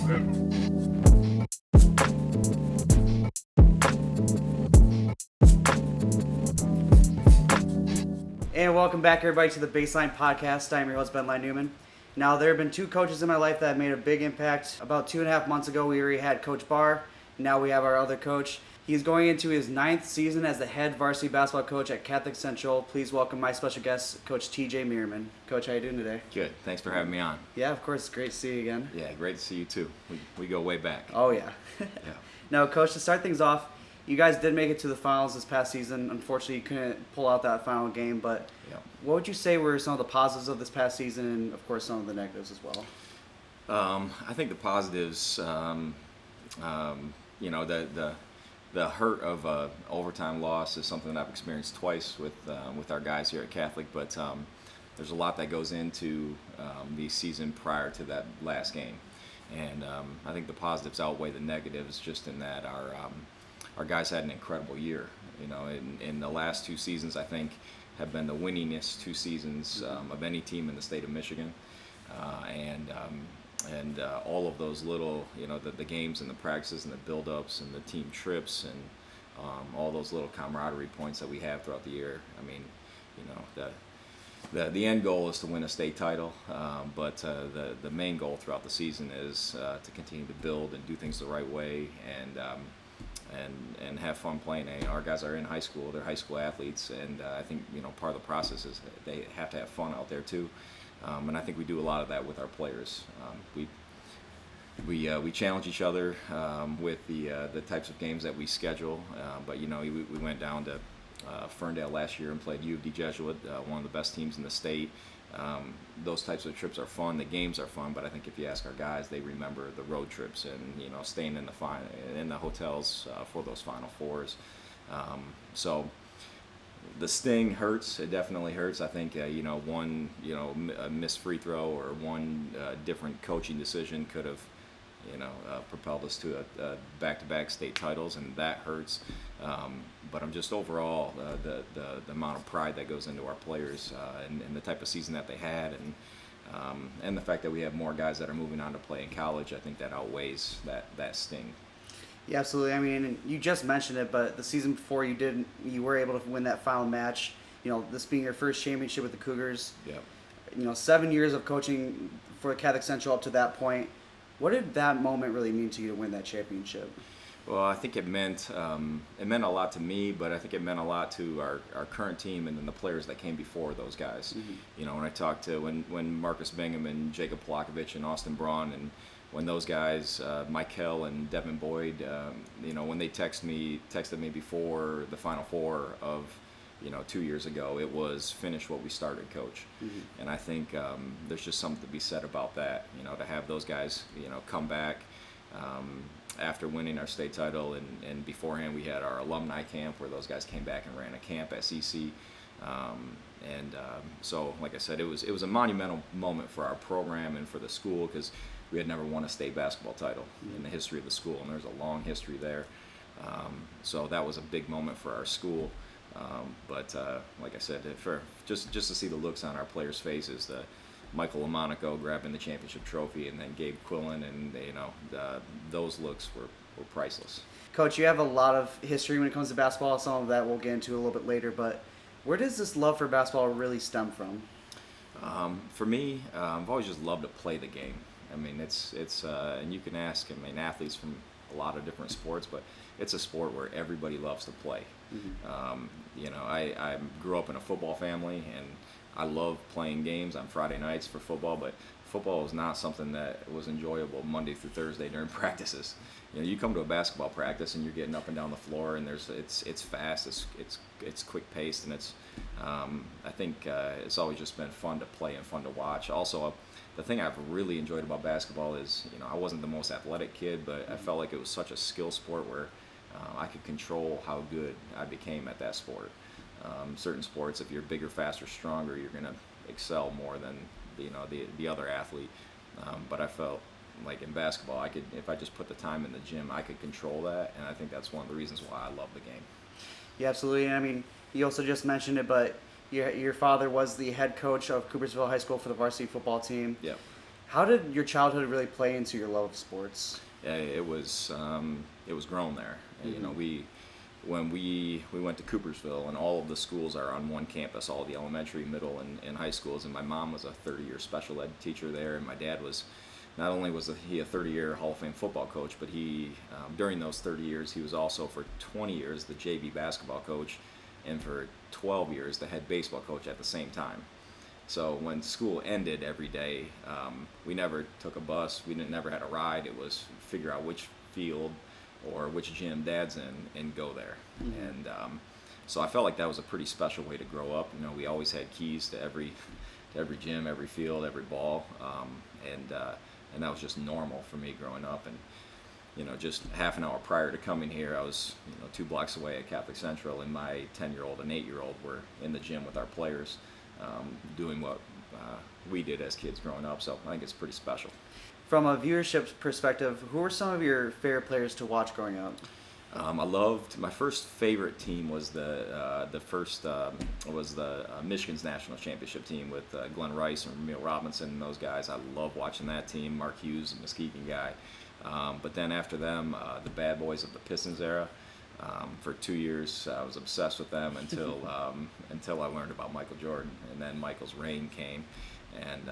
And welcome back, everybody, to the BaseLINE podcast. I'm your host, Ben Newman. Now, there have been two coaches in my life that have made a big impact. About 2.5 months ago, we already had Coach Barr. Now we have our other coach. He's going into his 9th season as the head varsity basketball coach at Catholic Central. Please welcome my special guest, Coach TJ Meerman. Coach, how you doing today? Good. Thanks for having me on. Yeah, of course. It's great to see you again. Yeah, great to see you too. We go way back. Oh, yeah. Yeah. Now, Coach, to start things off, you guys did make it to the finals this past season. Unfortunately, you couldn't pull out that final game, but Yeah. what would you say were some of the positives of this past season and, of course, some of the negatives as well? I think the positives, the hurt of a overtime loss is something that I've experienced twice with our guys here at Catholic, but there's a lot that goes into the season prior to that last game, and I think the positives outweigh the negatives just in that our guys had an incredible year. You know, in the last two seasons, I think, have been the winningest two seasons of any team in the state of Michigan, and all of those little, the games and the practices and the build-ups and the team trips and all those little camaraderie points that we have throughout the year. I mean, the end goal is to win a state title, but the main goal throughout the season is to continue to build and do things the right way and have fun playing. Our guys are in high school; they're high school athletes, and I think part of the process is they have to have fun out there too. And I think we do a lot of that with our players. We challenge each other with the types of games that we schedule. But we went down to Ferndale last year and played U of D Jesuit, one of the best teams in the state. Those types of trips are fun. The games are fun, but I think if you ask our guys, they remember the road trips and staying in the hotels for those Final Fours. So the sting hurts. It definitely hurts. I think one a missed free throw or one different coaching decision could have propelled us to a back-to-back state titles, and that hurts. But I'm just overall the amount of pride that goes into our players and the type of season that they had, and the fact that we have more guys that are moving on to play in college. I think that outweighs that sting. Yeah, absolutely. I mean, you just mentioned it, but the season before you were able to win that final match. This being your first championship with the Cougars. Yeah. 7 years of coaching for Catholic Central up to that point. What did that moment really mean to you to win that championship? Well, I think it meant a lot to me, but I think it meant a lot to our current team and then the players that came before those guys. Mm-hmm. When I talked to when Marcus Bingham and Jacob Polakovich and Austin Braun and when those guys, Mike Hill and Devin Boyd, when they texted me before the Final Four of 2 years ago, it was finish what we started, Coach. Mm-hmm. And I think there's just something to be said about that, to have those guys, come back after winning our state title. And beforehand, we had our alumni camp where those guys came back and ran a camp at CC. So, like I said, it was a monumental moment for our program and for the school because we had never won a state basketball title in the history of the school, and there's a long history there. So that was a big moment for our school. But like I said, for just to see the looks on our players' faces, the Michael Lamonaco grabbing the championship trophy, and then Gabe Quillen, and those looks were priceless. Coach, you have a lot of history when it comes to basketball. Some of that we'll get into a little bit later. But where does this love for basketball really stem from? For me, I've always just loved to play the game. I mean, it's and you can ask, athletes from a lot of different sports, but it's a sport where everybody loves to play. Mm-hmm. I grew up in a football family, and I love playing games on Friday nights for football, but football is not something that was enjoyable Monday through Thursday during practices. You come to a basketball practice and you're getting up and down the floor, and it's fast, it's quick paced, and I think it's always just been fun to play and fun to watch. Also, the thing I've really enjoyed about basketball is, I wasn't the most athletic kid, but I felt like it was such a skill sport where I could control how good I became at that sport. Certain sports, if you're bigger, faster, stronger, you're going to excel more than the other athlete. But I felt like in basketball, if I just put the time in the gym, I could control that, and I think that's one of the reasons why I love the game. Yeah, absolutely. I mean, you also just mentioned it, but your father was the head coach of Coopersville High School for the varsity football team. Yep. How did your childhood really play into your love of sports? Yeah, it was grown there. You know, when we went to Coopersville, and all of the schools are on one campus, all the elementary, middle, and high schools. And my mom was a 30-year special ed teacher there, and my dad was, not only was he a 30-year Hall of Fame football coach, but he, during those 30 years, he was also for 20 years the JV basketball coach, and for 12 years the head baseball coach at the same time. So when school ended every day, we never took a bus. We never had a ride. It was figure out which field or which gym Dad's in and go there. And so I felt like that was a pretty special way to grow up. You know, we always had keys to every gym, every field, every ball, and that was just normal for me growing up. And you know, just half an hour prior to coming here, I was 2 blocks away at Catholic Central, and my 10-year-old and 8-year-old were in the gym with our players, doing what we did as kids growing up. So I think it's pretty special. From a viewership perspective, who were some of your favorite players to watch growing up? I loved, my first favorite team was the Michigan's national championship team with Glenn Rice and Emil Robinson and those guys. I love watching that team. Mark Hughes, a Muskegon guy. But then after them, the bad boys of the Pistons era. For 2 years, I was obsessed with them until I learned about Michael Jordan, and then Michael's reign came, and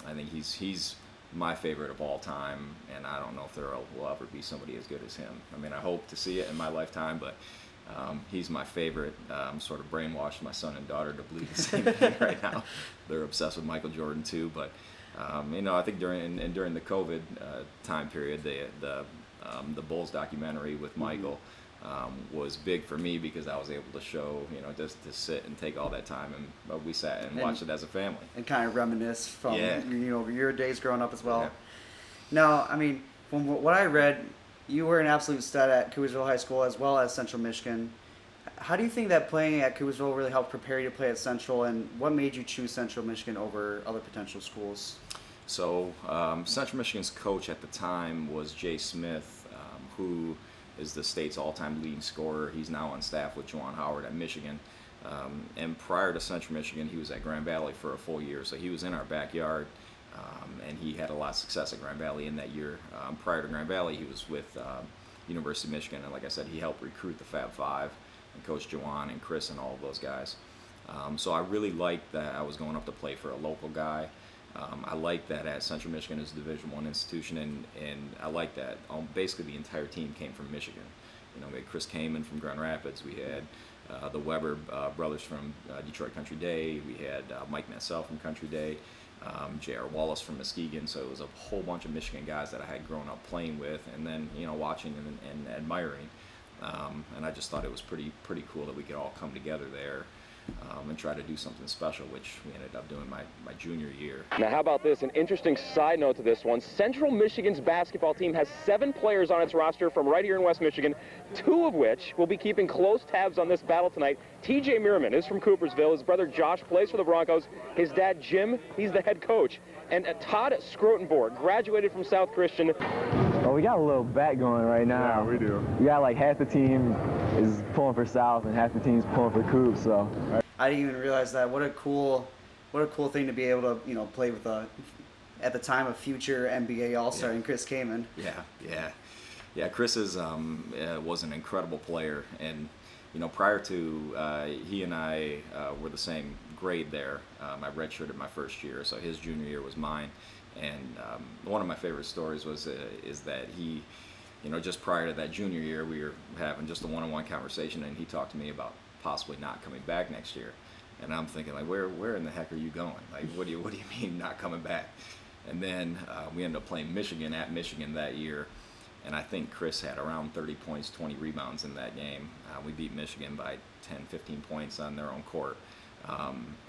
I think he's my favorite of all time, and I don't know if there will ever be somebody as good as him. I mean, I hope to see it in my lifetime, but he's my favorite. Sort of brainwashed my son and daughter to believe the same thing right now. They're obsessed with Michael Jordan too, but I think during the COVID time period, the Bulls documentary with Michael was big for me, because I was able to show, just to sit and take all that time, and we sat and watched it as a family. And kind of reminisce from your days growing up as well. Yeah. Now, I mean, from what I read, you were an absolute stud at Cougarsville High School as well as Central Michigan. How do you think that playing at Cougarsville really helped prepare you to play at Central, and what made you choose Central Michigan over other potential schools? So Central Michigan's coach at the time was Jay Smith, who is the state's all-time leading scorer. He's now on staff with Juwan Howard at Michigan. And prior to Central Michigan, he was at Grand Valley for a full year. So he was in our backyard, and he had a lot of success at Grand Valley in that year. Prior to Grand Valley, he was with University of Michigan. And like I said, he helped recruit the Fab Five and coach Juwan and Chris and all of those guys. So I really liked that I was going up to play for a local guy. I like that at Central Michigan is a Division I institution, and I like that basically the entire team came from Michigan. We had Chris Kamen from Grand Rapids. We had the Weber brothers from Detroit Country Day. We had Mike Mansell from Country Day, J.R. Wallace from Muskegon. So it was a whole bunch of Michigan guys that I had grown up playing with, and then watching and admiring. And I just thought it was pretty cool that we could all come together there. And try to do something special, which we ended up doing my junior year. Now, how about this? An interesting side note to this one. Central Michigan's basketball team has 7 players on its roster from right here in West Michigan, 2 of which will be keeping close tabs on this battle tonight. TJ Meerman is from Coopersville. His brother Josh plays for the Broncos. His dad, Jim, he's the head coach. And Todd Scrotenborg graduated from South Christian. Well, we got a little bet going right now. Yeah, we do. We got like half the team is pulling for South and half the team's pulling for Coop, so. I didn't even realize that. What a cool thing to be able to, play with at the time, a future NBA All-Star in Chris Kamen. Yeah. Chris was an incredible player, and prior to he and I were the same grade there. I redshirted my first year, so his junior year was mine. And one of my favorite stories is that he, just prior to that junior year, we were having just a one-on-one conversation, and he talked to me about possibly not coming back next year. And I'm thinking, like, where in the heck are you going? Like, what do you mean not coming back? And then we ended up playing Michigan at Michigan that year, and I think Chris had around 30 points, 20 rebounds in that game. We beat Michigan by 10, 15 points on their own court.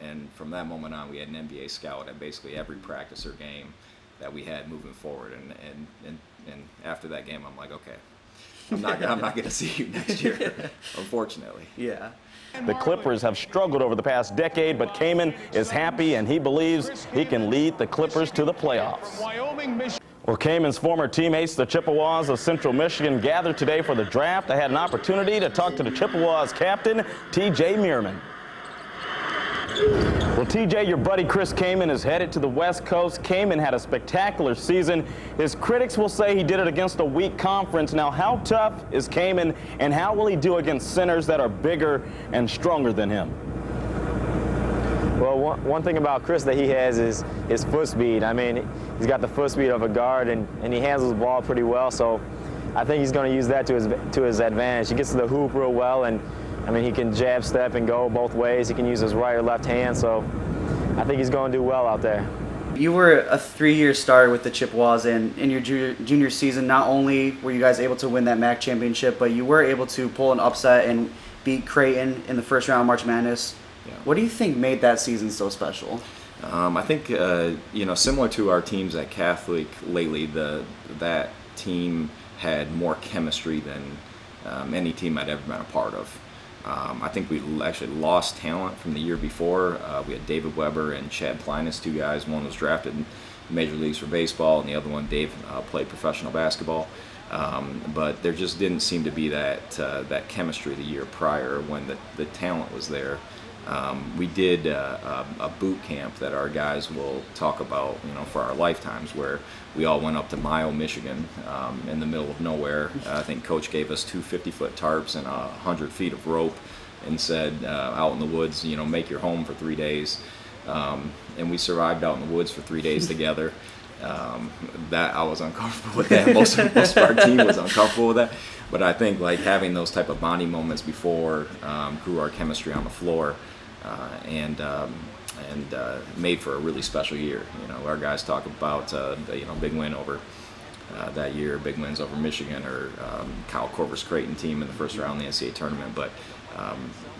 And from that moment on, we had an NBA scout at basically every practice or game that we had moving forward. And after that game, I'm like, okay, I'm not going to see you next year, unfortunately. Yeah. The Clippers have struggled over the past decade, but Kamen is happy, and he believes he can lead the Clippers to the playoffs. Well, Kamen's former teammates, the Chippewas of Central Michigan, gathered today for the draft. I had an opportunity to talk to the Chippewas captain, TJ Meerman. Well, Well, TJ, your buddy Chris Kaman is headed to the West Coast. Kaman had a spectacular season. His critics will say he did it against a weak conference. Now, how tough is Kaman, and how will he do against centers that are bigger and stronger than him? Well, one thing about Chris that he has is his foot speed. I mean, he's got the foot speed of a guard, and he handles the ball pretty well. So I think he's going to use that to his advantage. He gets to the hoop real well, and I mean, he can jab, step, and go both ways. He can use his right or left hand, so I think he's going to do well out there. You were a 3-year starter with the Chippewas, and in your junior season, not only were you guys able to win that MAC championship, but you were able to pull an upset and beat Creighton in the first round of March Madness. Yeah. What do you think made that season so special? I think, similar to our teams at Catholic lately, that team had more chemistry than any team I'd ever been a part of. I think we actually lost talent from the year before. We had David Weber and Chad Plinus, two guys. One was drafted in major leagues for baseball, and the other one, Dave, played professional basketball. But there just didn't seem to be that chemistry the year prior when the talent was there. We did a boot camp that our guys will talk about, for our lifetimes, where we all went up to Mayo, Michigan, in the middle of nowhere. I think Coach gave us 2 50-foot tarps and 100 feet of rope and said, out in the woods, make your home for 3 days. And we survived out in the woods for 3 days together. That I was uncomfortable with that. Most of our team was uncomfortable with that. But I think having those type of bonding moments before grew our chemistry on the floor. And made for a really special year. Our guys talk about big win over that year, big wins over Michigan or Kyle Korver's Creighton team in the first round of the NCAA tournament. But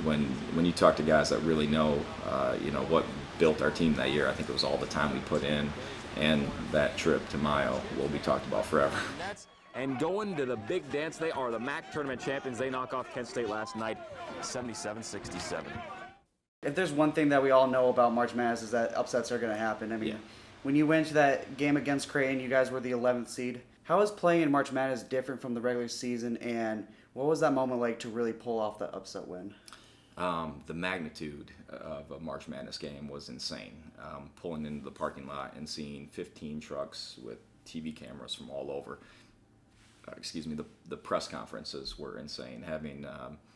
when you talk to guys that really know what built our team that year, I think it was all the time we put in, and that trip to Mayo will be talked about forever. And going to the big dance, they are the MAC tournament champions. They knock off Kent State last night, 77-67. If there's one thing that we all know about March Madness is that upsets are going to happen. I mean, when you went to that game against Creighton, you guys were the 11th seed. How is playing in March Madness different from the regular season, and what was that moment like to really pull off the upset win? The magnitude of a March Madness game was insane. Pulling into the parking lot and seeing 15 trucks with TV cameras from all over. The press conferences were insane. Having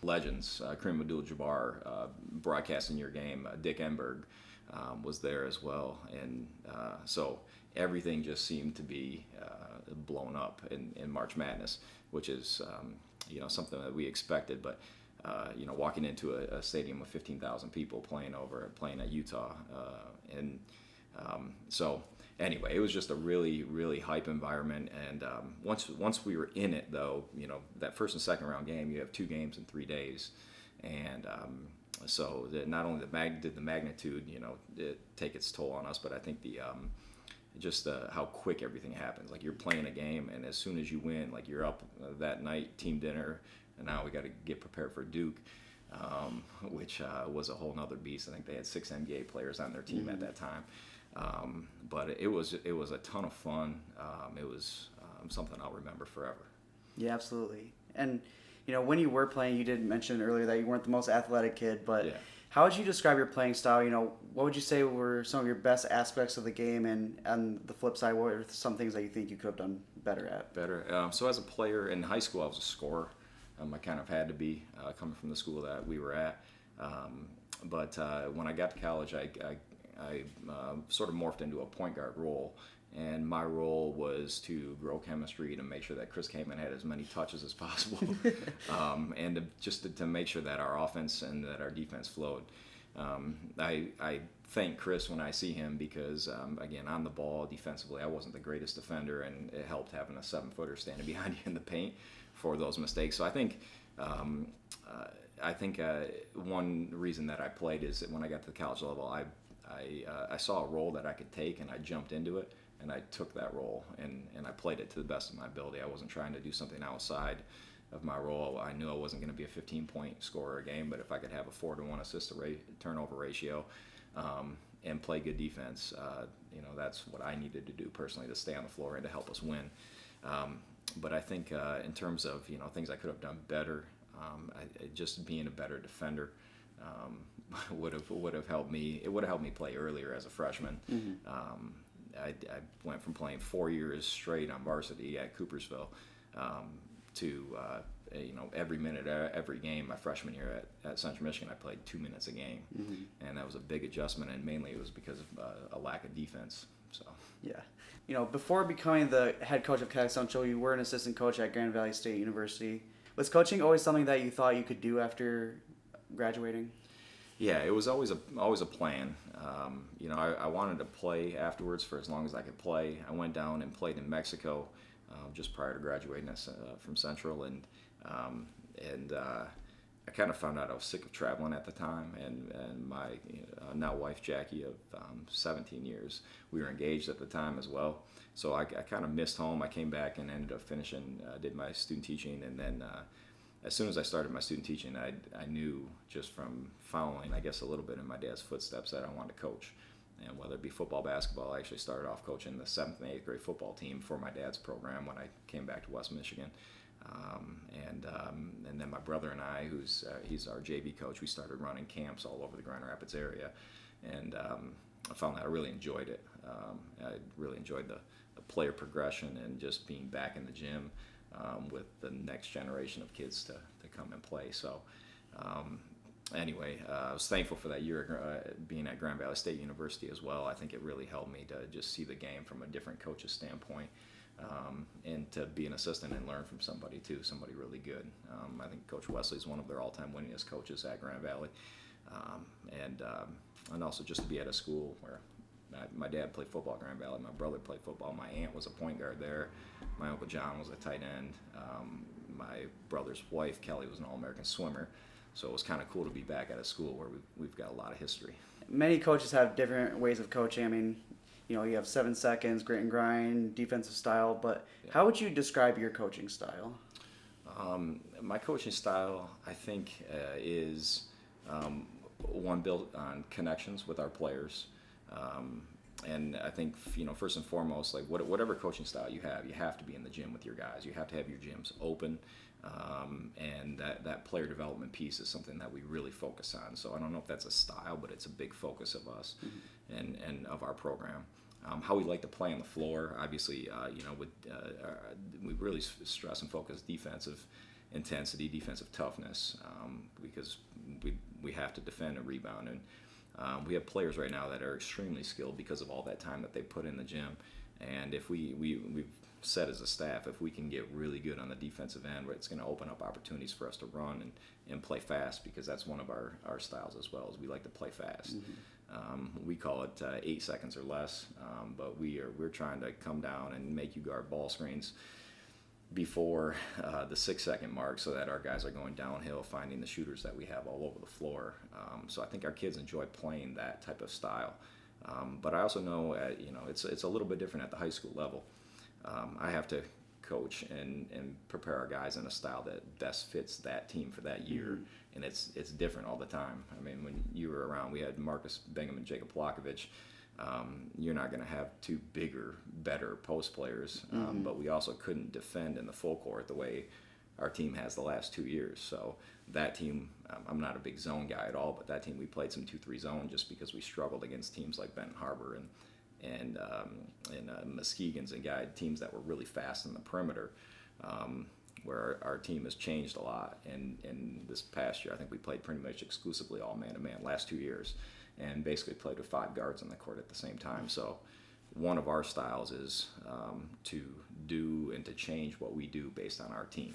legends, Kareem Abdul-Jabbar broadcasting your game, Dick Enberg was there as well, and so everything just seemed to be blown up in March Madness, which is something that we expected. But walking into a stadium of 15,000 people playing at Utah, so. Anyway, it was just a really, really hype environment, and once we were in it, though, that first and second round game, you have 2 games in 3 days, and so not only did the magnitude, it take its toll on us, but I think how quick everything happens. You're playing a game, and as soon as you win, you're up that night, team dinner, and now we got to get prepared for Duke, which was a whole nother beast. I think they had 6 NBA players on their team at that time. But it was a ton of fun. It was something I'll remember forever. Yeah, absolutely. And when you were playing, you did mention earlier that you weren't the most athletic kid, but how would you describe your playing style? What would you say were some of your best aspects of the game, and on the flip side, what are some things that you think you could have done better at? So as a player in high school, I was a scorer. I kind of had to be coming from the school that we were at. But when I got to college, I sort of morphed into a point guard role, and my role was to grow chemistry, to make sure that Chris Kaman had as many touches as possible, and to make sure that our offense and that our defense flowed. I thank Chris when I see him because, again, on the ball, defensively, I wasn't the greatest defender, and it helped having a 7-footer standing behind you in the paint for those mistakes. So I think one reason that I played is that when I got to the college level, I saw a role that I could take, and I jumped into it, and I took that role, and I played it to the best of my ability. I wasn't trying to do something outside of my role. I knew I wasn't going to be a 15-point scorer a game, but if I could have a 4-to-1 assist to turnover ratio and play good defense, that's what I needed to do personally to stay on the floor and to help us win. But I think in terms of things I could have done better, just being a better defender. would have helped me. It would have helped me play earlier as a freshman. I went from playing 4 years straight on varsity at Coopersville to every minute, every game my freshman year at Central Michigan, I played 2 minutes a game, and that was a big adjustment, and mainly it was because of a lack of defense. So yeah, before becoming the head coach of Catholic Central, you were an assistant coach at Grand Valley State University. Was coaching always something that you thought you could do after graduating? Yeah, it was always a plan. I wanted to play afterwards for as long as I could play. I went down and played in Mexico just prior to graduating from Central, and I kind of found out I was sick of traveling at the time. And my now wife Jackie of 17 years, we were engaged at the time as well. So I kind of missed home. I came back and ended up finishing, did my student teaching, and then as soon as I started my student teaching, I knew just from following, I guess, a little bit in my dad's footsteps that I wanted to coach. And whether it be football, basketball, I actually started off coaching the 7th and 8th grade football team for my dad's program when I came back to West Michigan. And then my brother and I, he's our JV coach, we started running camps all over the Grand Rapids area. And I found that I really enjoyed it. I really enjoyed the player progression and just being back in the gym with the next generation of kids to come and play. So anyway, I was thankful for that year being at Grand Valley State University as well. I think it really helped me to just see the game from a different coach's standpoint, and to be an assistant and learn from somebody too, somebody really good. I think Coach Wesley is one of their all-time winningest coaches at Grand Valley, and also just to be at a school where my dad played football at Grand Valley, my brother played football, my aunt was a point guard there, my Uncle John was a tight end, my brother's wife, Kelly, was an All-American swimmer, so it was kind of cool to be back at a school where we've got a lot of history. Many coaches have different ways of coaching. I mean, you have 7 seconds, grit and grind, defensive style, but how would you describe your coaching style? My coaching style, I think, is one built on connections with our players. And I think, first and foremost, like whatever coaching style you have to be in the gym with your guys. You have to have your gyms open, and that player development piece is something that we really focus on. So I don't know if that's a style, but it's a big focus of us and of our program. How we like to play on the floor, obviously, we really stress and focus defensive intensity, defensive toughness, because we have to defend and rebound. And we have players right now that are extremely skilled because of all that time that they put in the gym. And if we've said as a staff, if we can get really good on the defensive end, it's going to open up opportunities for us to run and play fast, because that's one of our styles as well, is we like to play fast. We call it 8 seconds or less, but we're trying to come down and make you guard ball screens before the 6-second mark, so that our guys are going downhill, finding the shooters that we have all over the floor. So I think our kids enjoy playing that type of style. But I also know, it's a little bit different at the high school level. I have to coach and prepare our guys in a style that best fits that team for that year, and it's different all the time. I mean, when you were around, we had Marcus Bingham and Jacob Plakovic. You're not going to have 2 bigger, better post players, but we also couldn't defend in the full court the way our team has the last 2 years. So that team, I'm not a big zone guy at all, but that team, we played some 2-3 zone just because we struggled against teams like Benton Harbor and Muskegon's and teams that were really fast in the perimeter, where our team has changed a lot. And this past year, I think we played pretty much exclusively all man-to-man last 2 years, and basically played with 5 guards on the court at the same time. So one of our styles is to do and to change what we do based on our team.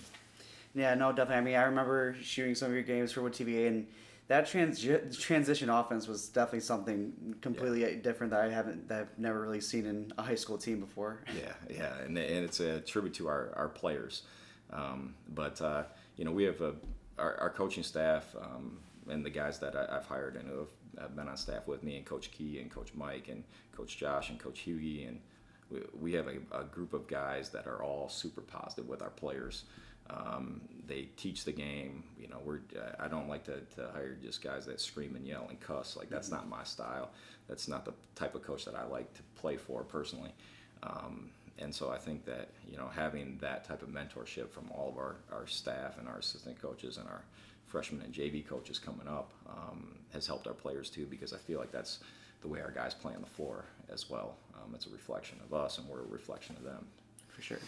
Yeah, no, definitely. I mean, I remember shooting some of your games for WTVA, and that transition offense was definitely something completely different that I've never really seen in a high school team before. Yeah, and it's a tribute to our players. But we have our coaching staff and the guys that I've hired and who have been on staff with me, and Coach Key and Coach Mike and Coach Josh and Coach Hughie, and we have a group of guys that are all super positive with our players. They teach the game. I don't like to hire just guys that scream and yell and cuss. Like, that's not my style. That's not the type of coach that I like to play for personally. And so I think that, having that type of mentorship from all of our staff and our assistant coaches and our freshman and JV coaches coming up has helped our players too, because I feel like that's the way our guys play on the floor as well. It's a reflection of us, and we're a reflection of them. For sure.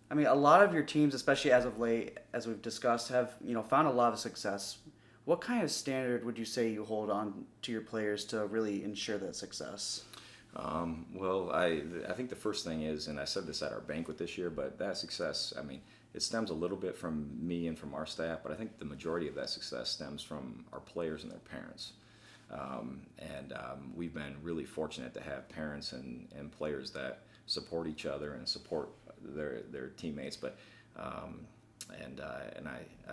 I mean, a lot of your teams, especially as of late, as we've discussed, have found a lot of success. What kind of standard would you say you hold on to your players to really ensure that success? Well, I think the first thing is, and I said this at our banquet this year, but that success, I mean, it stems a little bit from me and from our staff, but I think the majority of that success stems from our players and their parents. We've been really fortunate to have parents and players that support each other and support their teammates. But I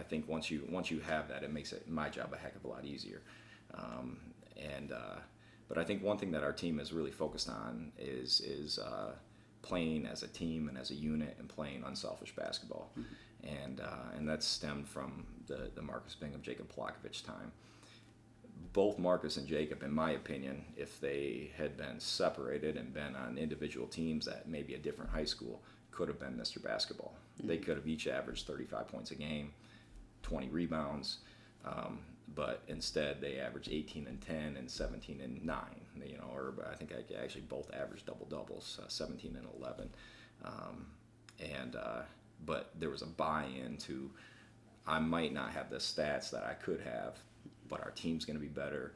think once you have that, it makes my job a heck of a lot easier. But I think one thing that our team is really focused on is playing as a team and as a unit and playing unselfish basketball. Mm-hmm. And that stemmed from the Marcus Bingham, Jacob Polakovich time. Both Marcus and Jacob, in my opinion, if they had been separated and been on individual teams at maybe a different high school, could have been Mr. Basketball. Mm-hmm. They could have each averaged 35 points a game, 20 rebounds, but instead they averaged 18 and 10 and 17 and 9. Or I think I actually both averaged double doubles, 17 and 11. But there was a buy-in to, I might not have the stats that I could have, but our team's going to be better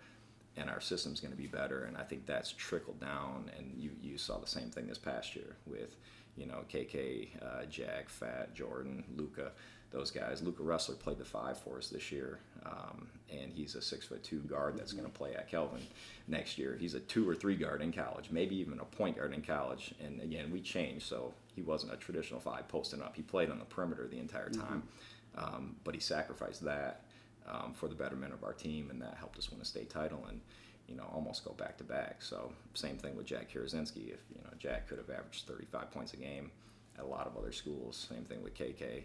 and our system's going to be better. And I think that's trickled down. And you saw the same thing this past year with, KK, Jack, Fat, Jordan, Luka, those guys. Luka Ressler played the 5 for us this year, and he's a 6'2" guard that's going to play at Kelvin next year. He's a 2 or 3 guard in college, maybe even a point guard in college. And again, we changed, so he wasn't a traditional 5 posting up. He played on the perimeter the entire time, but he sacrificed that for the betterment of our team, and that helped us win a state title and almost go back to back. So same thing with Jack Kirazinski. If Jack could have averaged 35 points a game at a lot of other schools. Same thing with KK.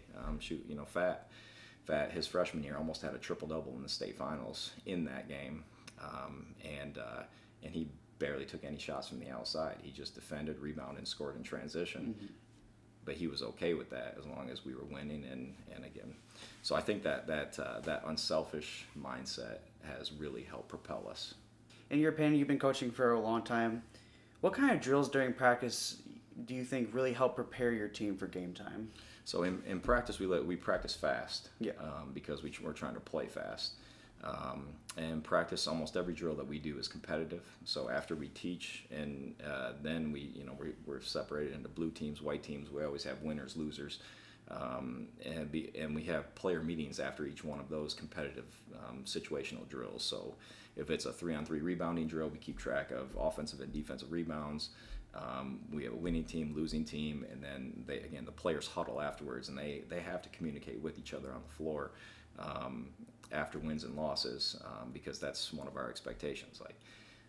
Fat his freshman year almost had a triple-double in the state finals in that game, and he barely took any shots from the outside. He just defended, rebounded, and scored in transition. Mm-hmm. But he was okay with that as long as we were winning. And again, so I think that unselfish mindset has really helped propel us. In your opinion, you've been coaching for a long time. What kind of drills during practice do you think really help prepare your team for game time? So in practice, we practice fast, yeah. Because we're trying to play fast. And practice, almost every drill that we do is competitive. So after we teach, and then we're separated into blue teams, white teams. We always have winners, losers, and we have player meetings after each one of those competitive situational drills. So if it's a 3-on-3 rebounding drill, we keep track of offensive and defensive rebounds. We have a winning team, losing team, and then the players huddle afterwards, and they have to communicate with each other on the floor after wins and losses, because that's one of our expectations. Like,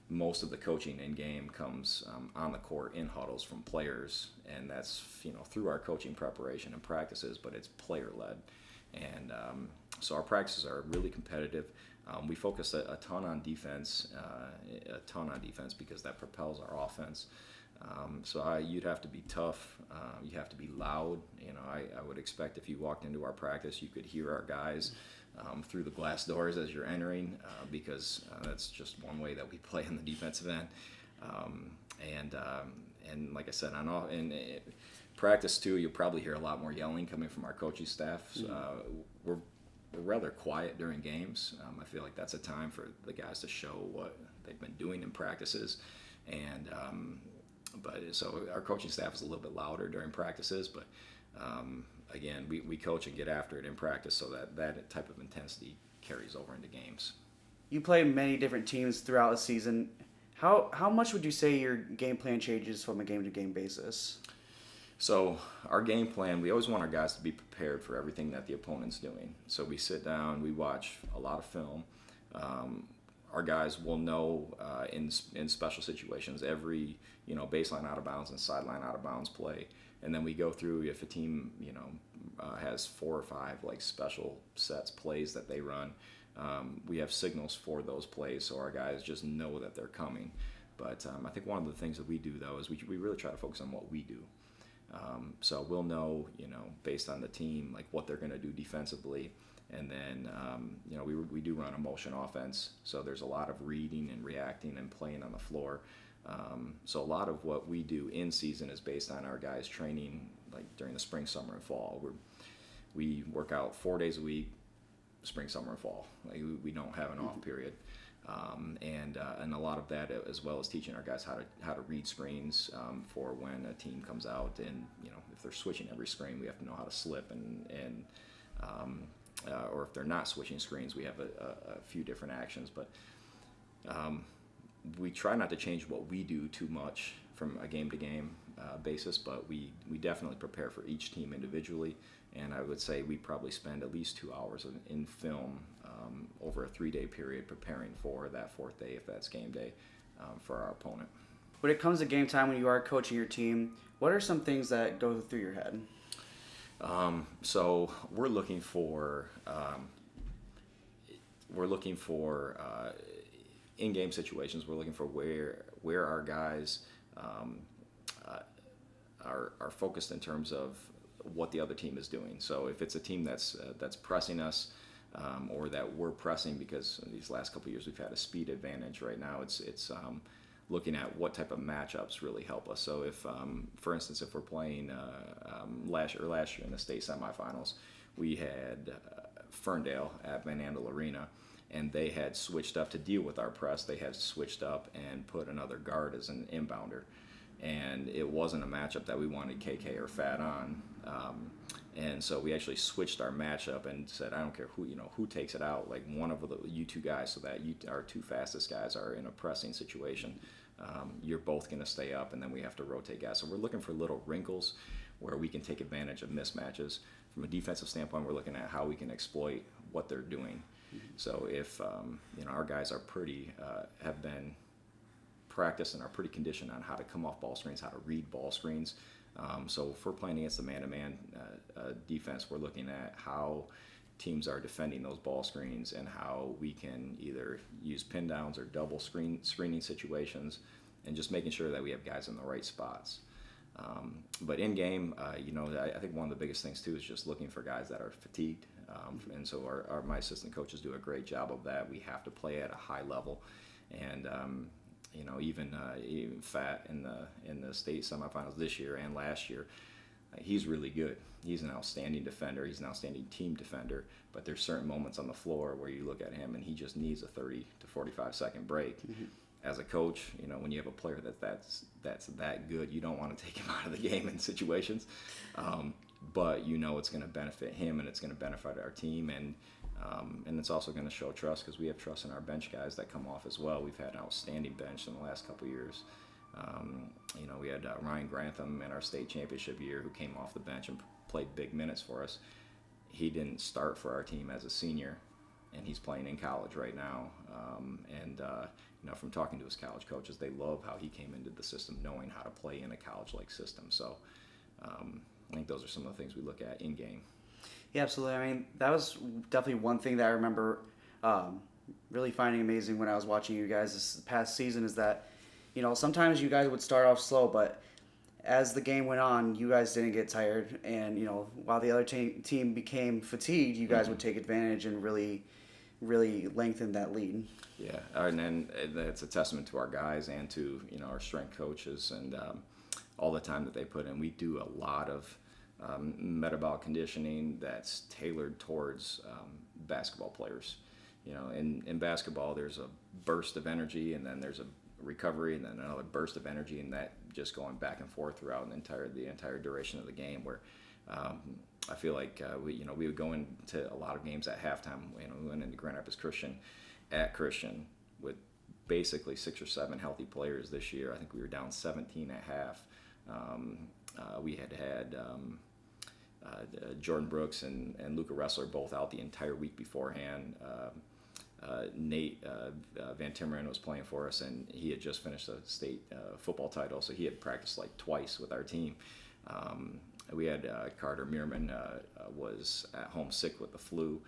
most of the coaching in game comes on the court in huddles from players, and that's through our coaching preparation and practices, but it's player led. And so our practices are really competitive. We focus a ton on defense, because that propels our offense. So you'd have to be tough. You have to be loud. I would expect if you walked into our practice, you could hear our guys through the glass doors as you're entering, because that's just one way that we play in the defensive end. And like I said, in practice too, you'll probably hear a lot more yelling coming from our coaching staff. We're rather quiet during games. I feel like that's a time for the guys to show what they've been doing in practices, but so our coaching staff is a little bit louder during practices, but again, we coach and get after it in practice, so that type of intensity carries over into games. You play many different teams throughout a season. How much would you say your game plan changes from a game-to-game basis? So our game plan, we always want our guys to be prepared for everything that the opponent's doing. So we sit down, we watch a lot of film. Our guys will know in special situations every baseline out of bounds and sideline out of bounds play, and then we go through if a team has 4 or 5 like special sets plays that they run. We have signals for those plays, so our guys just know that they're coming. But I think one of the things that we do though is we really try to focus on what we do. So we'll know based on the team like what they're going to do defensively, And then, we do run a motion offense, so there's a lot of reading and reacting and playing on the floor. So a lot of what we do in season is based on our guys training, like during the spring, summer, and fall. We work out 4 days a week, spring, summer, and fall. Like we don't have an off period. And a lot of that, as well as teaching our guys how to read screens for when a team comes out, and if they're switching every screen, we have to know how to slip, or if they're not switching screens, we have a few different actions. But we try not to change what we do too much from a game-to-game basis, but we definitely prepare for each team individually. And I would say we probably spend at least 2 hours in film over a 3-day period preparing for that fourth day, if that's game day, for our opponent. When it comes to game time, when you are coaching your team, what are some things that go through your head? So we're looking for in-game situations. We're looking for where our guys are focused in terms of what the other team is doing. So if it's a team that's pressing us, or that we're pressing, because these last couple of years we've had a speed advantage. Right now it's looking at what type of matchups really help us. So if, for instance, if we're playing last year in the state semifinals, we had Ferndale at Van Andel Arena, and they had switched up to deal with our press. They had switched up and put another guard as an inbounder, and it wasn't a matchup that we wanted KK or Fat on. And so we actually switched our matchup and said, I don't care who takes it out, like one of you two guys, so that our two fastest guys are in a pressing situation. You're both going to stay up, and then we have to rotate guys. So we're looking for little wrinkles where we can take advantage of mismatches. From a defensive standpoint, we're looking at how we can exploit what they're doing. So if our guys are have been practiced and are pretty conditioned on how to come off ball screens, how to read ball screens. So if we're playing against the man-to-man defense, we're looking at how teams are defending those ball screens and how we can either use pin downs or double screening situations, and just making sure that we have guys in the right spots. But in game, I think one of the biggest things too is just looking for guys that are fatigued, and so my assistant coaches do a great job of that. We have to play at a high level, and even Fat in the state semifinals this year and last year, he's really good. He's an outstanding defender. He's an outstanding team defender. But there's certain moments on the floor where you look at him and he just needs a 30 to 45-second break. Mm-hmm. As a coach, when you have a player that's that good, you don't want to take him out of the game in situations. But it's going to benefit him, and it's going to benefit our team, and it's also going to show trust, because we have trust in our bench guys that come off as well. We've had an outstanding bench in the last couple of years. We had Ryan Grantham in our state championship year, who came off the bench and played big minutes for us. He didn't start for our team as a senior, and he's playing in college right now. From talking to his college coaches, they love how he came into the system knowing how to play in a college-like system. So I think those are some of the things we look at in game. Yeah, absolutely. I mean, that was definitely one thing that I remember really finding amazing when I was watching you guys this past season, is that, sometimes you guys would start off slow, but as the game went on, you guys didn't get tired. And, while the other team became fatigued, you guys would take advantage and really lengthen that lead. Yeah, and that's a testament to our guys and to, our strength coaches and all the time that they put in. We do a lot of metabolic conditioning that's tailored towards basketball players. In basketball, there's a burst of energy, and then there's a recovery, and then another burst of energy, and that just going back and forth throughout the entire duration of the game. Where I feel like we would go into a lot of games at halftime. We went into Grand Rapids Christian at Christian with basically 6 or 7 healthy players this year. I think we were down 17 at half. We had Jordan Brooks and Luca Ressler both out the entire week beforehand. Nate Van Timmeren was playing for us, and he had just finished a state football title, so he had practiced like twice with our team. We had Carter Meerman was at home sick with the flu,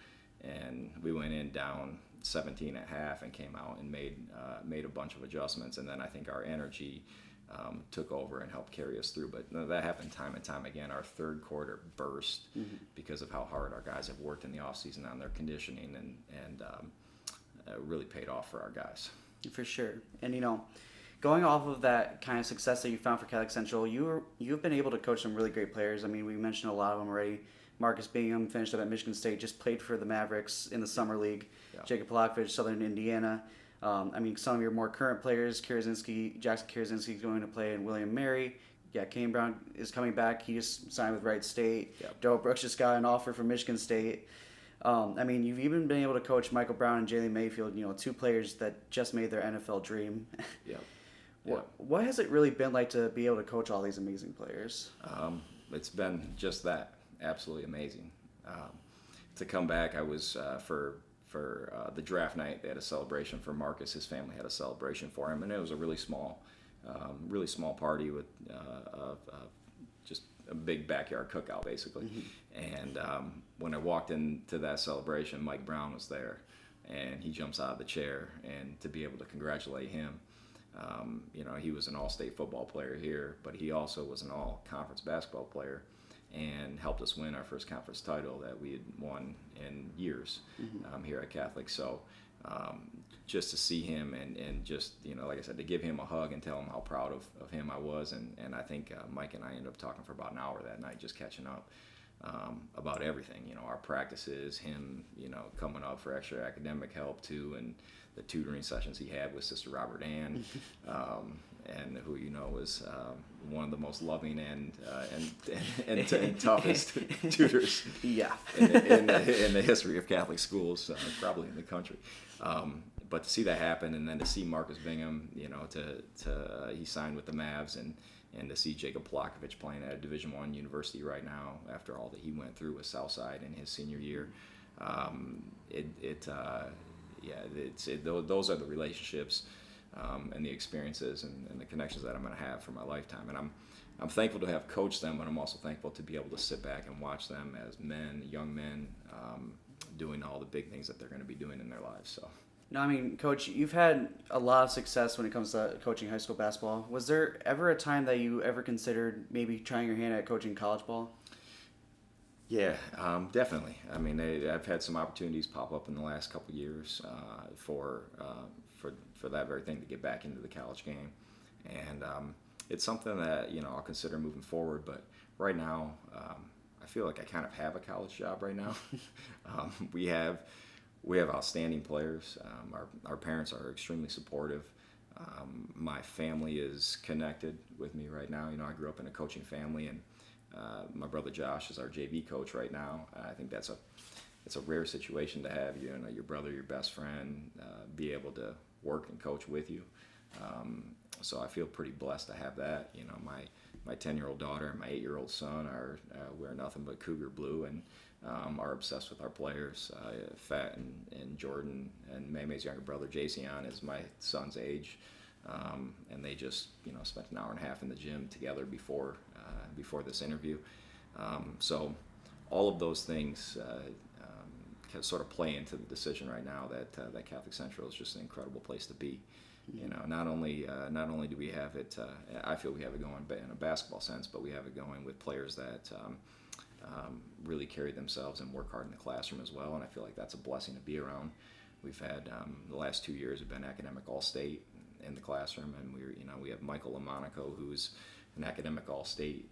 and we went in down 17 at half and came out and made a bunch of adjustments. And then I think our energy took over and helped carry us through. But that happened time and time again. Our third quarter burst because of how hard our guys have worked in the offseason on their conditioning, and really paid off for our guys. For sure. And, going off of that kind of success that you found for Catholic Central, you've been able to coach some really great players. I mean, we mentioned a lot of them already. Marcus Bingham finished up at Michigan State, just played for the Mavericks in the summer league. Yeah. Jacob Polakovich, Southern Indiana. Some of your more current players, Jackson Kierzinski is going to play, and William Mary. Yeah, Kane Brown is coming back. He just signed with Wright State. Yep. Joe Brooks just got an offer from Michigan State. You've even been able to coach Michael Brown and Jalen Mayfield, two players that just made their NFL dream. Yeah. What has it really been like to be able to coach all these amazing players? It's been just that, absolutely amazing. To come back, I was for the draft night. They had a celebration for Marcus. His family had a celebration for him, and it was a really small party with just a big backyard cookout, basically. And when I walked into that celebration, Mike Brown was there, and he jumps out of the chair, and to be able to congratulate him. He was an all-state football player here, but he also was an all-conference basketball player and helped us win our first conference title that we had won in years here at Catholic. So just to see him and just, like I said, to give him a hug and tell him how proud of him I was. And I think Mike and I ended up talking for about an hour that night, just catching up about everything, our practices, him, coming up for extra academic help too, and the tutoring sessions he had with Sister Robert Ann, and who was one of the most loving and toughest tutors in the history of Catholic schools, probably in the country. But to see that happen, and then to see Marcus Bingham, he signed with the Mavs, and to see Jacob Polakovich playing at a Division I university right now after all that he went through with Southside in his senior year, those are the relationships and the experiences and the connections that I'm going to have for my lifetime. And I'm thankful to have coached them, but I'm also thankful to be able to sit back and watch them as young men, doing all the big things that they're going to be doing in their lives. So. No, Coach, you've had a lot of success when it comes to coaching high school basketball. Was there ever a time that you ever considered maybe trying your hand at coaching college ball? Yeah, definitely. I've had some opportunities pop up in the last couple of years for that very thing, to get back into the college game, and it's something that I'll consider moving forward. But right now, I feel like I kind of have a college job right now. We have outstanding players. Our parents are extremely supportive. My family is connected with me right now. I grew up in a coaching family, and my brother Josh is our JV coach right now. I think it's a rare situation to have your brother, your best friend, be able to work and coach with you. So I feel pretty blessed to have that. My 10-year-old daughter and my 8-year-old son wear nothing but Cougar blue, and are obsessed with our players. Fat and Jordan, and Maymay's younger brother Jason is my son's age, and they just spent an hour and a half in the gym together before this interview. So all of those things sort of play into the decision right now that Catholic Central is just an incredible place to be. Not only do we have it, I feel we have it going in a basketball sense, but we have it going with players that really carry themselves and work hard in the classroom as well, and I feel like that's a blessing to be around. We've had the last 2 years have been academic all-state in the classroom, and we have Michael Lamonaco, who's an academic all-state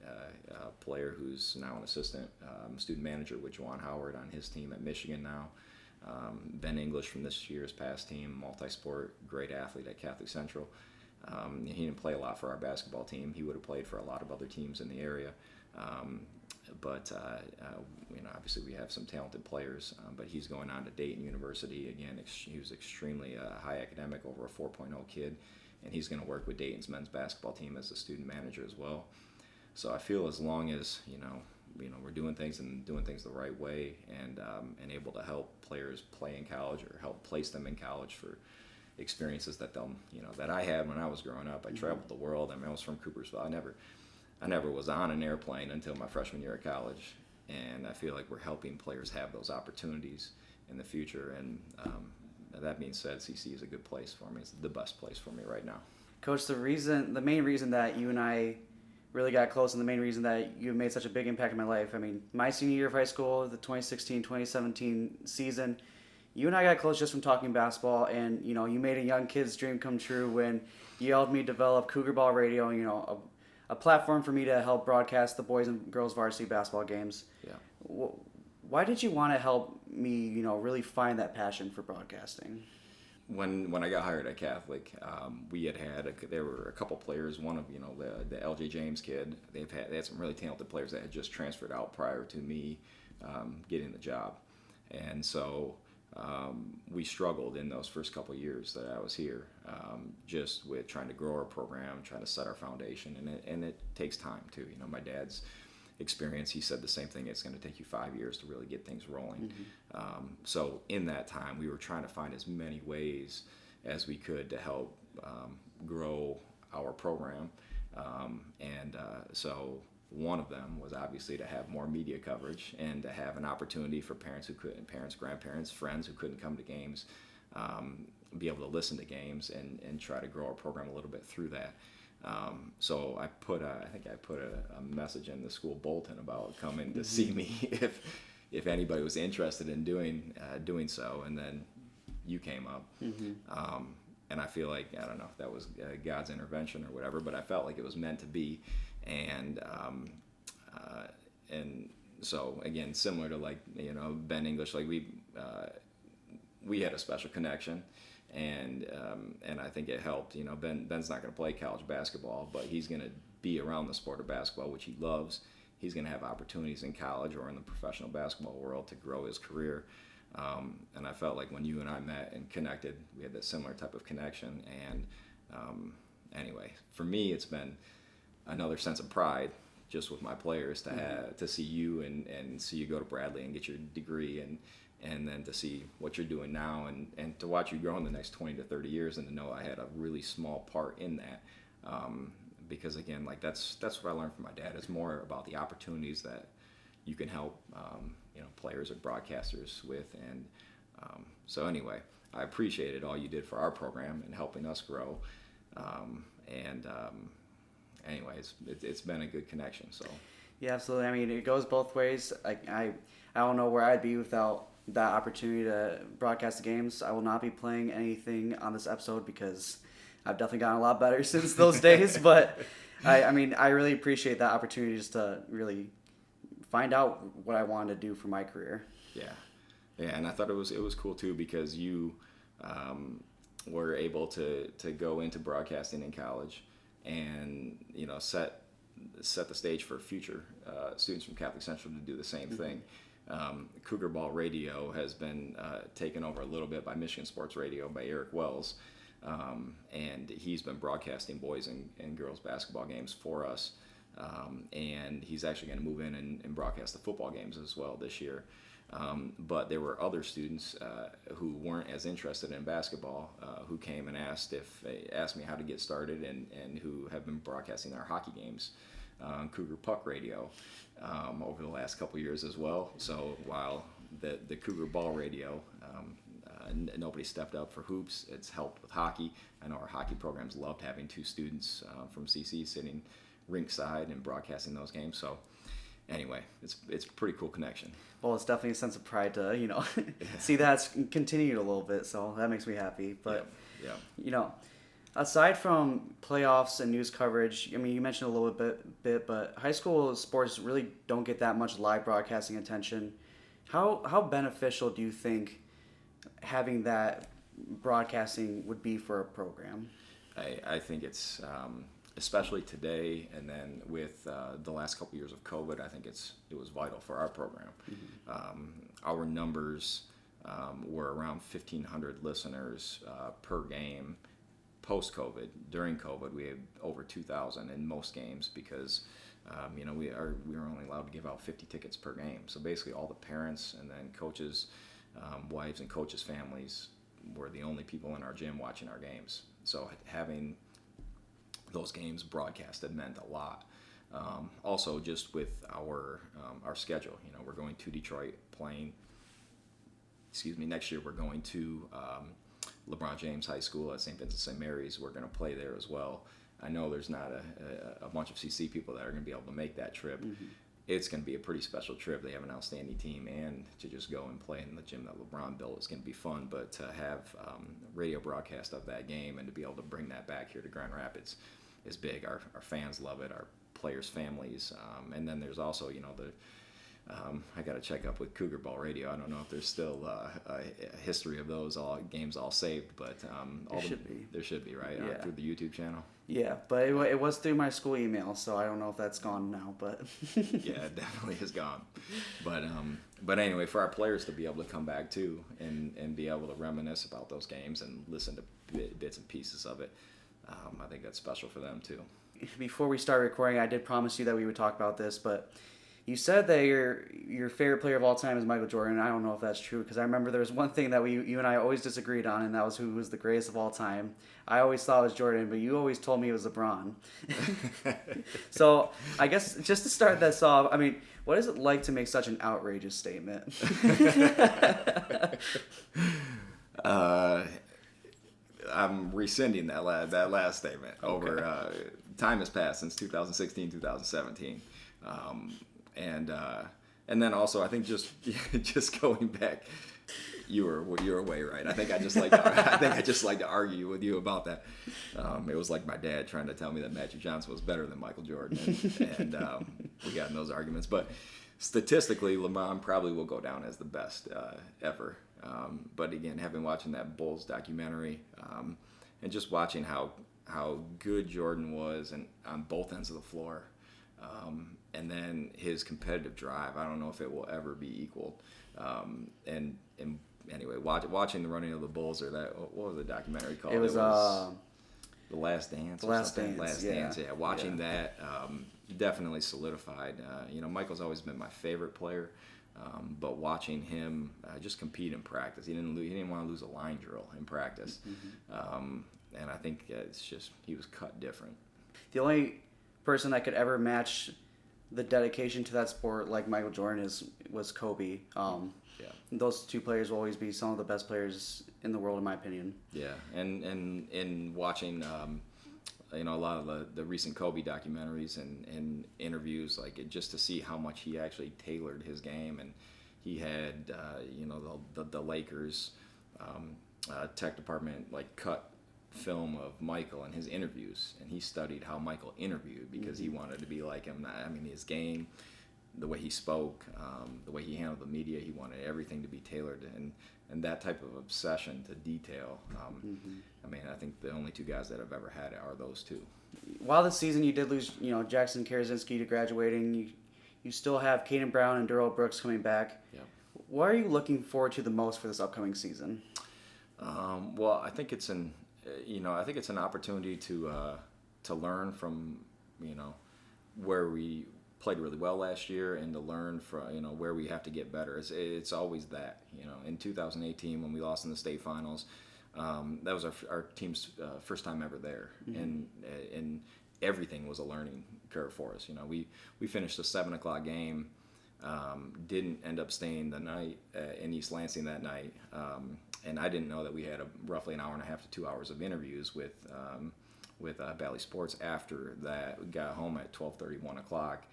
player who's now an assistant student manager with Juwan Howard on his team at Michigan now. Ben English from this year's past team, multi-sport, great athlete at Catholic Central. He didn't play a lot for our basketball team. He would have played for a lot of other teams in the area. But obviously we have some talented players, but he's going on to Dayton University. Again, he was extremely high academic, over a 4.0 kid, and he's going to work with Dayton's men's basketball team as a student manager as well. So I feel as long as we're doing things the right way, and able to help players play in college or help place them in college for experiences that that I had when I was growing up. I traveled the world. I was from Coopersville. I never was on an airplane until my freshman year of college, and I feel like we're helping players have those opportunities in the future. And that being said, CC is a good place for me. It's the best place for me right now. Coach, the main reason that you and I really got close, and the main reason that you made such a big impact in my life, I mean, my senior year of high school, the 2016-2017 season, you and I got close just from talking basketball, and, you know, you made a young kid's dream come true when you helped me develop Cougar Ball Radio, you know, a platform for me to help broadcast the boys and girls varsity basketball games. Yeah. Why did you want to help me, you know, really find that passion for broadcasting? When I got hired at Catholic, there were a couple players. One of the LJ James kid. They had some really talented players that had just transferred out prior to me getting the job, and so we struggled in those first couple years that I was here, just with trying to grow our program, trying to set our foundation, and it takes time too. You know, my dad's experience, he said the same thing. It's going to take you 5 years to really get things rolling. So in that time, we were trying to find as many ways as we could to help grow our program. So one of them was obviously to have more media coverage and to have an opportunity for parents, grandparents, friends who couldn't come to games, be able to listen to games and try to grow our program a little bit through that. So I put a message in the school bulletin about coming to see me if anybody was interested in doing so, and then you came up. And I feel like, I don't know if that was God's intervention or whatever, but I felt like it was meant to be. And so again, similar to like, you know, Ben English, like we had a special connection. And I think it helped. You know, Ben's not going to play college basketball, but he's going to be around the sport of basketball, which he loves. He's going to have opportunities in college or in the professional basketball world to grow his career. And I felt like when you and I met and connected, we had that similar type of connection. And anyway, for me, it's been another sense of pride just with my players to see you and see you go to Bradley and get your degree and then to see what you're doing now and to watch you grow in the next 20 to 30 years and to know I had a really small part in that. Because again, like that's what I learned from my dad. It's more about the opportunities that you can help, players or broadcasters with. And so anyway, I appreciated all you did for our program and helping us grow. Anyway, it's been a good connection. So. Yeah, absolutely. I mean, it goes both ways. I don't know where I'd be without that opportunity to broadcast the games. I will not be playing anything on this episode because I've definitely gotten a lot better since those days. But I mean, I really appreciate that opportunity just to really find out what I wanted to do for my career. Yeah, and I thought it was cool too because you were able to go into broadcasting in college and set the stage for future students from Catholic Central to do the same thing. Cougar Ball Radio has been taken over a little bit by Michigan Sports Radio by Eric Wells, and he's been broadcasting boys and girls basketball games for us, and he's actually going to move in and broadcast the football games as well this year. But there were other students who weren't as interested in basketball who came and asked me how to get started and who have been broadcasting our hockey games on Cougar Puck Radio over the last couple years as well. So while the Cougar Ball Radio, nobody stepped up for hoops, it's helped with hockey. I know our hockey programs loved having two students from CC sitting rinkside and broadcasting those games. So anyway, it's a pretty cool connection. Well, it's definitely a sense of pride to, see that's continued a little bit. So that makes me happy. But, aside from playoffs and news coverage, I mean, you mentioned a little bit, but high school sports really don't get that much live broadcasting attention. How beneficial do you think having that broadcasting would be for a program? I think it's, especially today, and then with the last couple years of COVID, I think it was vital for our program. Our numbers were around 1,500 listeners per game. Post-COVID, during COVID, we had over 2,000 in most games because, we were only allowed to give out 50 tickets per game. So basically, all the parents and then coaches, wives and coaches' families were the only people in our gym watching our games. So having those games broadcasted meant a lot. Also, just with our schedule, we're going to Detroit playing. Next year we're going to LeBron James High School at St. Vincent St. Mary's. We're going to play there as well. I know there's not a bunch of CC people that are going to be able to make that trip. It's going to be a pretty special trip. They have an outstanding team, and to just go and play in the gym that LeBron built is going to be fun. But to have radio broadcast of that game and to be able to bring that back here to Grand Rapids is big. Our fans love it, our players' families. And then there's also, I got to check up with Cougar Ball Radio. I don't know if there's still a history of those games all saved, but there should be, right? Yeah. Through the YouTube channel. Yeah, but it was through my school email, so I don't know if that's gone now, but Yeah, it definitely is gone. But anyway, for our players to be able to come back too and be able to reminisce about those games and listen to bits and pieces of it, I think that's special for them too. Before we start recording, I did promise you that we would talk about this, but you said that your favorite player of all time is Michael Jordan. I don't know if that's true, because I remember there was one thing that you and I always disagreed on, and that was who was the greatest of all time. I always thought it was Jordan, but you always told me it was LeBron. So I guess just to start this off, I mean, what is it like to make such an outrageous statement? I'm rescinding that last statement. Okay. Over time has passed since 2016, 2017. And then also, I think just going back, you were way right. I think I just like to argue with you about that. It was like my dad trying to tell me that Magic Johnson was better than Michael Jordan, and we got in those arguments. But statistically, LeBron probably will go down as the best ever. But again, having watching that Bulls documentary, and just watching how good Jordan was and on both ends of the floor. And then his competitive drive, I don't know if it will ever be equaled. And anyway, watching the running of the Bulls, or what was the documentary called? It was The Last Dance. The Last Dance. Yeah. Watching that definitely solidified. Michael's always been my favorite player, but watching him just compete in practice, he didn't want to lose a line drill in practice, and I think it's just he was cut different. The only person that could ever match the dedication to that sport like Michael Jordan was Kobe. Those two players will always be some of the best players in the world, in my opinion. Yeah, and in watching a lot of the recent Kobe documentaries and interviews, just to see how much he actually tailored his game, and he had the Lakers tech department cut film of Michael and his interviews, and he studied how Michael interviewed because he wanted to be like him. I mean, his game, the way he spoke, the way he handled the media, he wanted everything to be tailored, and that type of obsession to detail. I mean, I think the only two guys that have ever had it are those two. While this season you did lose, Jackson Karazinski to graduating, you still have Caden Brown and Darrell Brooks coming back. Yeah. What are you looking forward to the most for this upcoming season? Well, I think it's an opportunity to learn from where we played really well last year, and to learn from where we have to get better. It's always that. In 2018 when we lost in the state finals, that was our team's first time ever there, and everything was a learning curve for us. We finished a 7:00 game. Didn't end up staying the night in East Lansing that night, and I didn't know that we had roughly an hour and a half to 2 hours of interviews with Valley Sports after that. We got home at 12:30, 1 o'clock,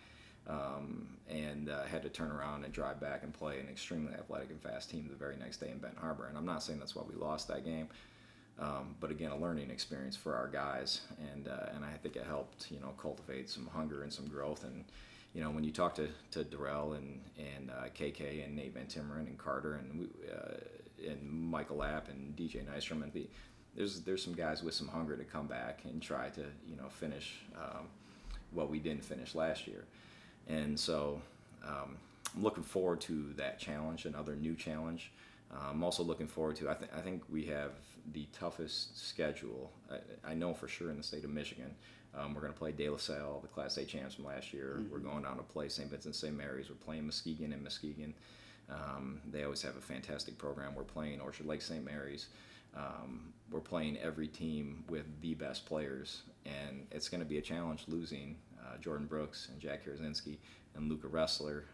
and had to turn around and drive back and play an extremely athletic and fast team the very next day in Benton Harbor. And I'm not saying that's why we lost that game, but again, a learning experience for our guys, and I think it helped cultivate some hunger and some growth. And when you talk to Darrell and KK and Nate Van Timmeren and Carter and Michael Lapp and DJ Nystrom, and there's some guys with some hunger to come back and try to finish what we didn't finish last year. And so I'm looking forward to that challenge, another new challenge. I'm also looking forward to, I think we have the toughest schedule, I know for sure, in the state of Michigan. We're going to play De La Salle, the Class A champs from last year. We're going down to play St. Vincent St. Mary's. We're playing Muskegon in Muskegon. They always have a fantastic program. We're playing Orchard Lake St. Mary's. We're playing every team with the best players, and it's going to be a challenge losing Jordan Brooks and Jack Karazinski and Luca Ressler,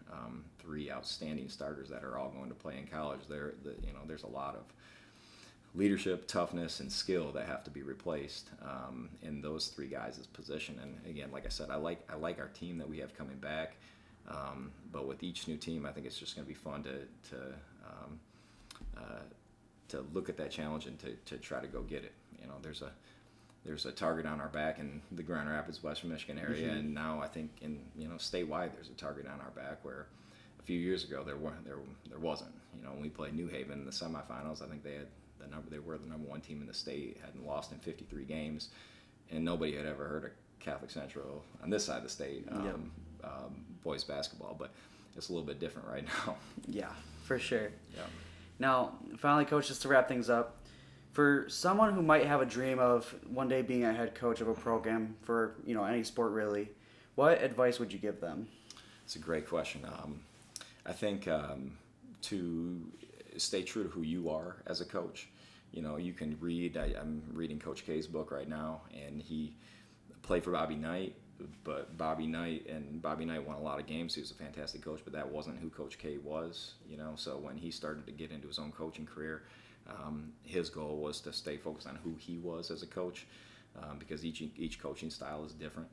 three outstanding starters that are all going to play in college. There's a lot leadership, toughness, and skill that have to be replaced in those three guys' position. And again, like I said, I like our team that we have coming back. But with each new team, I think it's just going to be fun to look at that challenge and to try to go get it. You know, there's a target on our back in the Grand Rapids, Western Michigan area, and now I think in statewide there's a target on our back where a few years ago there wasn't. You know, when we played New Haven in the semifinals, I think they were the number one team in the state, hadn't lost in 53 games, and nobody had ever heard of Catholic Central on this side of the state. Boys basketball, but it's a little bit different right now. Yeah, for sure. Yeah. Now, finally, Coach, just to wrap things up, for someone who might have a dream of one day being a head coach of a program for any sport really, what advice would you give them? It's a great question. I think to stay true to who you are as a coach. You know, you can read. I'm reading Coach K's book right now, and he played for Bobby Knight. But Bobby Knight won a lot of games. He was a fantastic coach, but that wasn't who Coach K was, So when he started to get into his own coaching career, his goal was to stay focused on who he was as a coach, because each coaching style is different.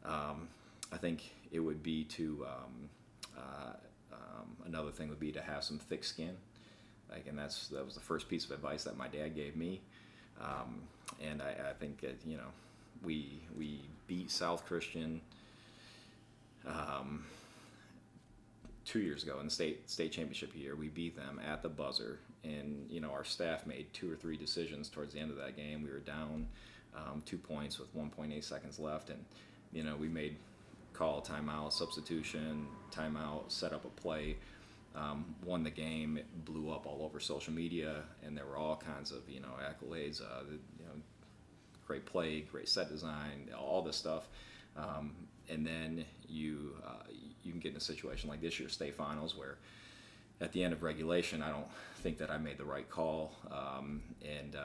I think it would be to another thing would be to have some thick skin, and that was the first piece of advice that my dad gave me, and I think that we beat South Christian 2 years ago in the state championship year. We beat them at the buzzer, and our staff made 2 or 3 decisions towards the end of that game. We were down 2 points with 1.8 seconds left, and we made call timeout, substitution, timeout, set up a play, won the game. It blew up all over social media, and there were all kinds of accolades. Great play, great set design, all this stuff, and then you can get in a situation like this year's state finals where at the end of regulation, I don't think that I made the right call, and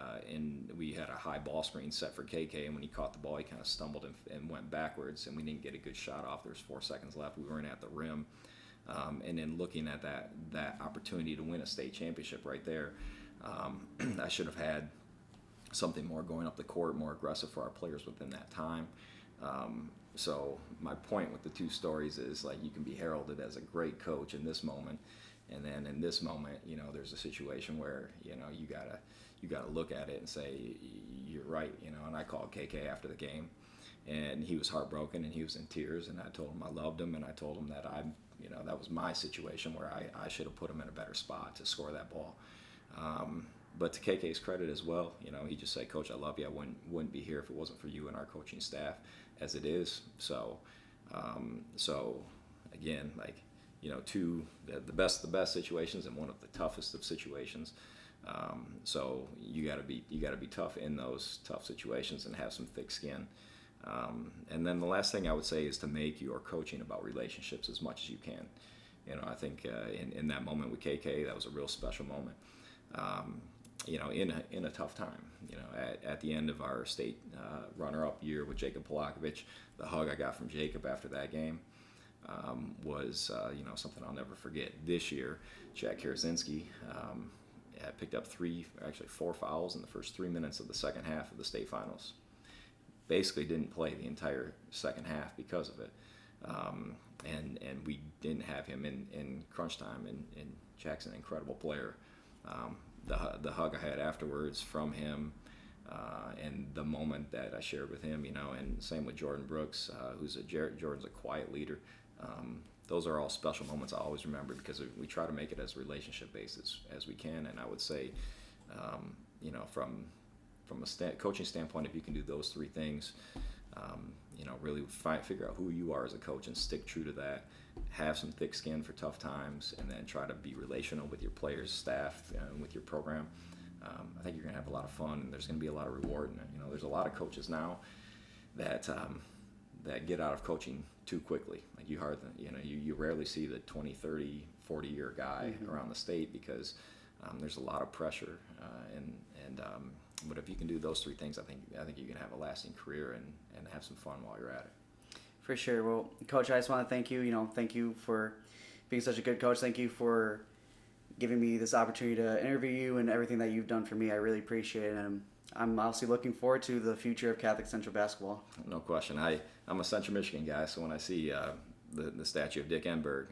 we had a high ball screen set for KK, and when he caught the ball, he kind of stumbled and went backwards, and we didn't get a good shot off. There was 4 seconds left. We weren't at the rim, and then looking at that opportunity to win a state championship right there, I should have had something more going up the court, more aggressive for our players within that time. So my point with the 2 stories is you can be heralded as a great coach in this moment, and then in this moment, there's a situation where you gotta look at it and say you're right. And I called KK after the game, and he was heartbroken and he was in tears, and I told him I loved him, and I told him that that was my situation where I should have put him in a better spot to score that ball. But to KK's credit as well, he just said, "Coach, I love you. I wouldn't be here if it wasn't for you and our coaching staff, as it is." So again, the best situations and one of the toughest of situations. So you got to be tough in those tough situations and have some thick skin. And then the last thing I would say is to make your coaching about relationships as much as you can. I think in that moment with KK, that was a real special moment. In a tough time. At the end of our state runner-up year with Jacob Polakovich, the hug I got from Jacob after that game was something I'll never forget. This year, Jack Karasinski had picked up 4 fouls in the first 3 minutes of the second half of the state finals. Basically didn't play the entire second half because of it. And we didn't have him in crunch time, and Jack's an incredible player. The hug I had afterwards from him, and the moment that I shared with him, and same with Jordan Brooks, Jordan's a quiet leader. Those are all special moments I always remember because we try to make it as relationship based as we can. And I would say, from a coaching standpoint, if you can do those 3 things, really figure out who you are as a coach and stick true to that. Have some thick skin for tough times, and then try to be relational with your players, staff, and with your program. I think you're going to have a lot of fun, and there's going to be a lot of reward. And there's a lot of coaches now that get out of coaching too quickly. You rarely see the 20, 30, 40-year guy around the state because there's a lot of pressure. But if you can do those 3 things, I think you can have a lasting career and have some fun while you're at it. For sure. Well, Coach, I just want to thank you. Thank you for being such a good coach. Thank you for giving me this opportunity to interview you and everything that you've done for me. I really appreciate it, and I'm honestly looking forward to the future of Catholic Central basketball. No question. I'm a Central Michigan guy, so when I see the statue of Dick Enberg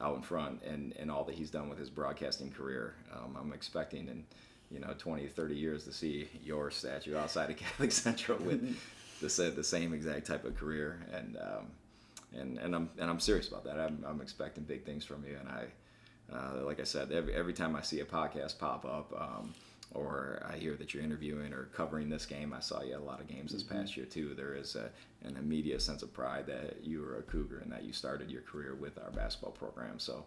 out in front and all that he's done with his broadcasting career, I'm expecting in 20, 30 years to see your statue outside of Catholic Central with the same exact type of career, and I'm serious about that. I'm expecting big things from you, and I like I said, every time I see a podcast pop up, or I hear that you're interviewing or covering this game. I saw you at a lot of games this past year too. There is an immediate sense of pride that you were a Cougar and that you started your career with our basketball program. So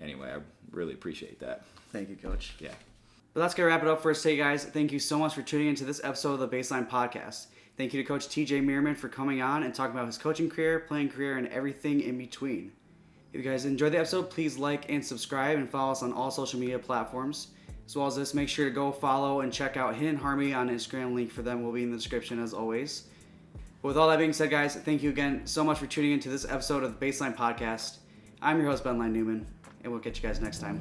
anyway, I really appreciate that. Thank you, Coach. Yeah. But that's going to wrap it up for us today, guys. Thank you so much for tuning into this episode of the BaseLINE podcast. Thank you to Coach TJ Meerman for coming on and talking about his coaching career, playing career, and everything in between. If you guys enjoyed the episode, please like and subscribe and follow us on all social media platforms. As well as this, make sure to go follow and check out Hidden Harmony on Instagram. Link for them will be in the description as always. But with all that being said, guys, thank you again so much for tuning into this episode of the BaseLINE podcast. I'm your host, BaseLINE Newman, and we'll catch you guys next time.